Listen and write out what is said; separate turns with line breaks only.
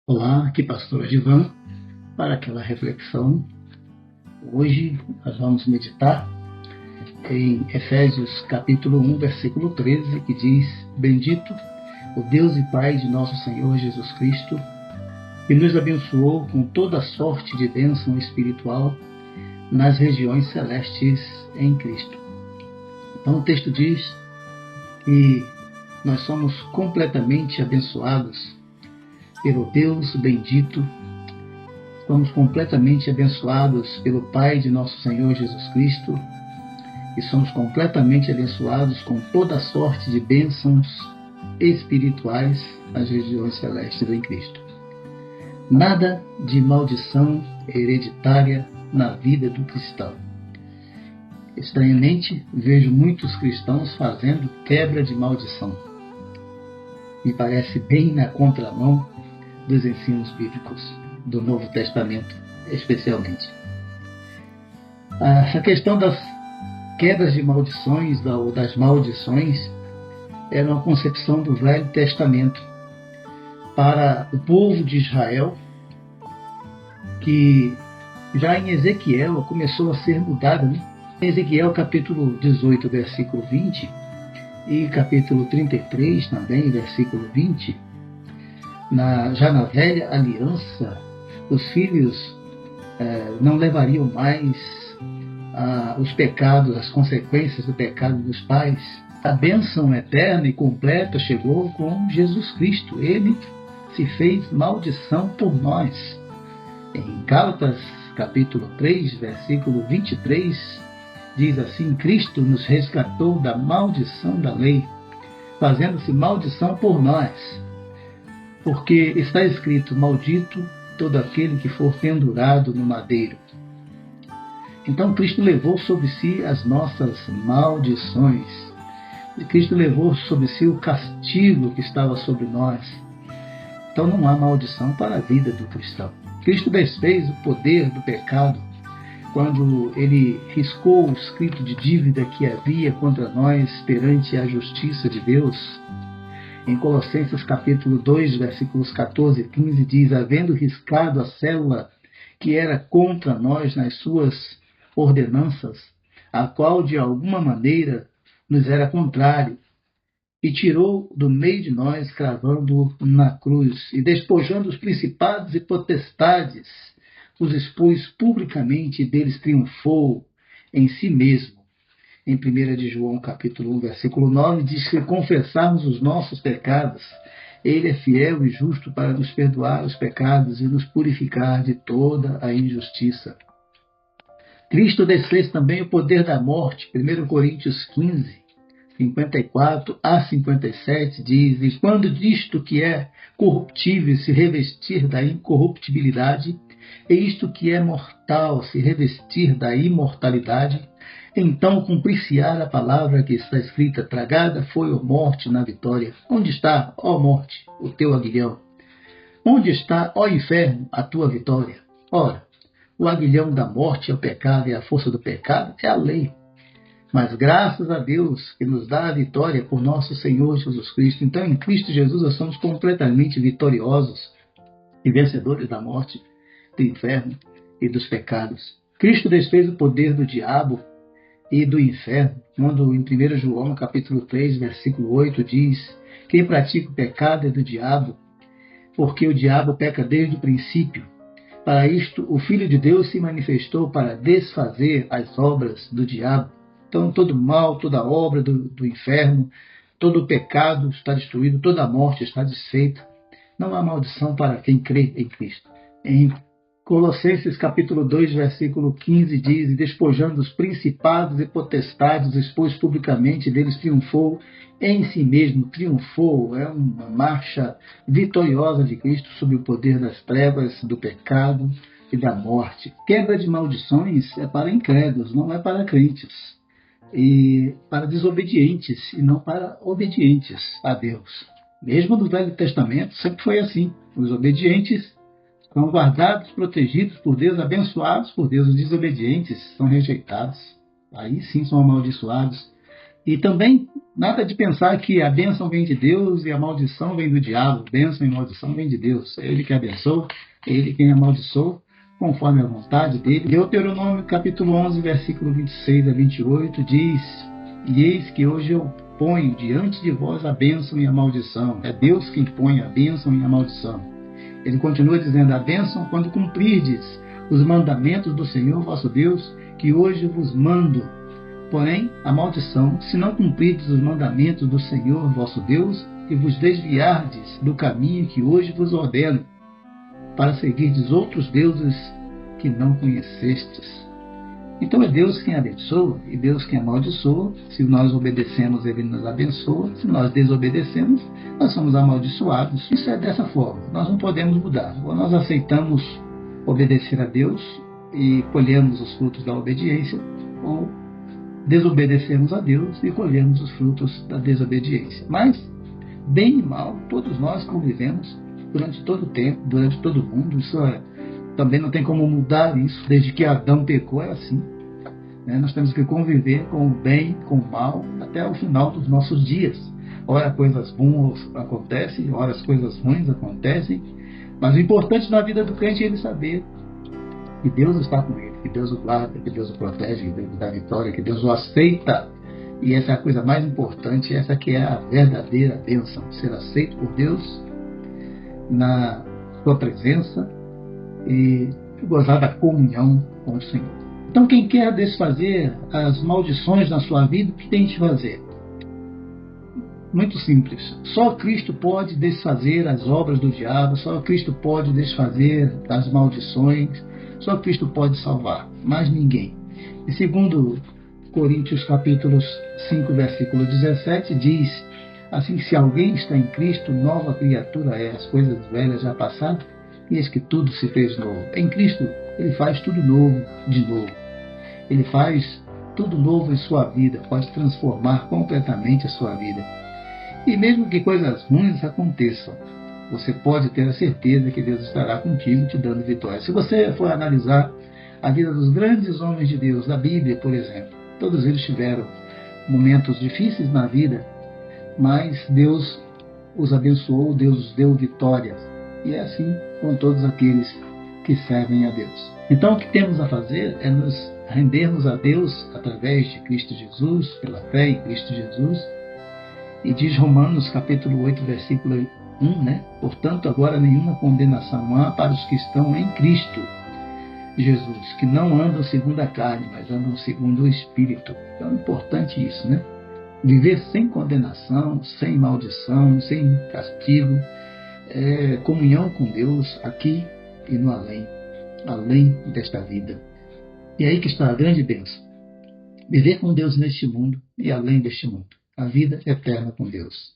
Olá, aqui Pastor Givan, para aquela reflexão. Hoje nós vamos meditar em Efésios capítulo 1, versículo 13, que diz: Bendito o Deus e Pai de nosso Senhor Jesus Cristo, que nos abençoou com toda sorte de bênção espiritual nas regiões celestes em Cristo. Então o texto diz que nós somos completamente abençoados pelo Deus bendito. Somos completamente abençoados pelo Pai de nosso Senhor Jesus Cristo e somos completamente abençoados com toda sorte de bênçãos espirituais nas regiões celestes em Cristo. Nada de maldição hereditária na vida do cristão. Estranhamente, vejo muitos cristãos fazendo quebra de maldição. Me parece bem na contramão dos ensinos bíblicos do Novo Testamento, especialmente. Essa questão das quebras de maldições ou das maldições era uma concepção do Velho Testamento para o povo de Israel, que já em Ezequiel começou a ser mudada, né? Em Ezequiel capítulo 18, versículo 20 e capítulo 33 também, versículo 20, já na velha aliança, os filhos não levariam mais os pecados, as consequências do pecado dos pais. A bênção eterna e completa chegou com Jesus Cristo. Ele se fez maldição por nós. Em Gálatas capítulo 3, versículo 23, diz assim: Cristo nos resgatou da maldição da lei, fazendo-se maldição por nós. Porque está escrito: maldito todo aquele que for pendurado no madeiro. Então Cristo levou sobre si as nossas maldições. E Cristo levou sobre si o castigo que estava sobre nós. Então não há maldição para a vida do cristão. Cristo desfez o poder do pecado quando ele riscou o escrito de dívida que havia contra nós perante a justiça de Deus. Em Colossenses capítulo 2, versículos 14 e 15, diz: havendo riscado a célula que era contra nós nas suas ordenanças, a qual de alguma maneira nos era contrário, e tirou do meio de nós, cravando-o na cruz, e despojando os principados e potestades, os expôs publicamente e deles triunfou em si mesmo. Em 1 de João, capítulo 1, versículo 9, diz que confessarmos os nossos pecados, Ele é fiel e justo para nos perdoar os pecados e nos purificar de toda a injustiça. Cristo desfez também o poder da morte. 1 Coríntios 15, 54 a 57 diz: e quando disto que é corruptível se revestir da incorruptibilidade, e isto que é mortal se revestir da imortalidade, então cumprir-se-á a palavra que está escrita: tragada foi a morte na vitória. Onde está, ó morte, o teu aguilhão? Onde está, ó inferno, a tua vitória? Ora, o aguilhão da morte é o pecado, e a força do pecado é a lei. Mas graças a Deus que nos dá a vitória por nosso Senhor Jesus Cristo. Então, em Cristo Jesus, nós somos completamente vitoriosos e vencedores da morte, do inferno e dos pecados. Cristo desfez o poder do diabo e do inferno, quando em 1 João capítulo 3, versículo 8 diz: quem pratica o pecado é do diabo, porque o diabo peca desde o princípio. Para isto o Filho de Deus se manifestou para desfazer as obras do diabo. Então todo mal, toda obra do inferno, todo o pecado está destruído, toda a morte está desfeita. Não há maldição para quem crê em Cristo. Em Colossenses capítulo 2, versículo 15 diz: e despojando os principados e potestades, expôs publicamente, deles triunfou em si mesmo. Triunfou, é uma marcha vitoriosa de Cristo sobre o poder das trevas, do pecado e da morte. Quebra de maldições é para incrédulos, não é para crentes. E para desobedientes, e não para obedientes a Deus. Mesmo no Velho Testamento sempre foi assim. Os obedientes são guardados, protegidos por Deus, abençoados por Deus. Os desobedientes são rejeitados. Aí sim são amaldiçoados. E também nada de pensar que a bênção vem de Deus e a maldição vem do diabo. Bênção e maldição vem de Deus. É Ele que abençoa, é Ele quem amaldiçoa, conforme a vontade dele. Deuteronômio capítulo 11, versículo 26 a 28 diz: E eis que hoje eu ponho diante de vós a bênção e a maldição. É Deus quem põe a bênção e a maldição. Ele continua dizendo: a bênção quando cumprirdes os mandamentos do Senhor vosso Deus, que hoje vos mando. Porém, a maldição, se não cumprirdes os mandamentos do Senhor vosso Deus, e vos desviardes do caminho que hoje vos ordeno, para seguirdes outros deuses que não conhecestes. Então é Deus quem abençoa e Deus quem amaldiçoa. Se nós obedecemos, Ele nos abençoa. Se nós desobedecemos, nós somos amaldiçoados. Isso é dessa forma. Nós não podemos mudar. Ou nós aceitamos obedecer a Deus e colhemos os frutos da obediência, ou desobedecemos a Deus e colhemos os frutos da desobediência. Mas, bem e mal, todos nós convivemos durante todo o tempo, durante todo o mundo. Isso também não tem como mudar isso. Desde que Adão pecou é assim. Nós temos que conviver com o bem, com o mal, até o final dos nossos dias. Ora coisas boas acontecem, ora as coisas ruins acontecem. Mas o importante na vida do crente é ele saber que Deus está com ele, que Deus o guarda, que Deus o protege, que Deus o dá vitória, que Deus o aceita. E essa é a coisa mais importante, essa que é a verdadeira bênção. Ser aceito por Deus na sua presença e gozar da comunhão com o Senhor. Então, quem quer desfazer as maldições na sua vida, o que tem de fazer? Muito simples. Só Cristo pode desfazer as obras do diabo, só Cristo pode desfazer as maldições, só Cristo pode salvar, mais ninguém. E segundo Coríntios capítulo 5, versículo 17, diz: assim, se alguém está em Cristo, nova criatura é, as coisas velhas já passaram, e eis que tudo se fez novo. Em Cristo, Ele faz tudo novo de novo. Ele faz tudo novo em sua vida, pode transformar completamente a sua vida. E mesmo que coisas ruins aconteçam, você pode ter a certeza que Deus estará contigo, te dando vitória. Se você for analisar a vida dos grandes homens de Deus, da Bíblia, por exemplo, todos eles tiveram momentos difíceis na vida, mas Deus os abençoou, Deus os deu vitórias. E é assim com todos aqueles que servem a Deus. Então o que temos a fazer é nos rendermos a Deus através de Cristo Jesus, pela fé em Cristo Jesus. E diz Romanos capítulo 8, versículo 1, portanto agora nenhuma condenação há para os que estão em Cristo Jesus, que não andam segundo a carne, mas andam segundo o Espírito. Então é importante isso, Viver sem condenação, sem maldição, sem castigo, comunhão com Deus aqui e no além, além desta vida. E aí que está a grande bênção. Viver com Deus neste mundo e além deste mundo. A vida eterna com Deus.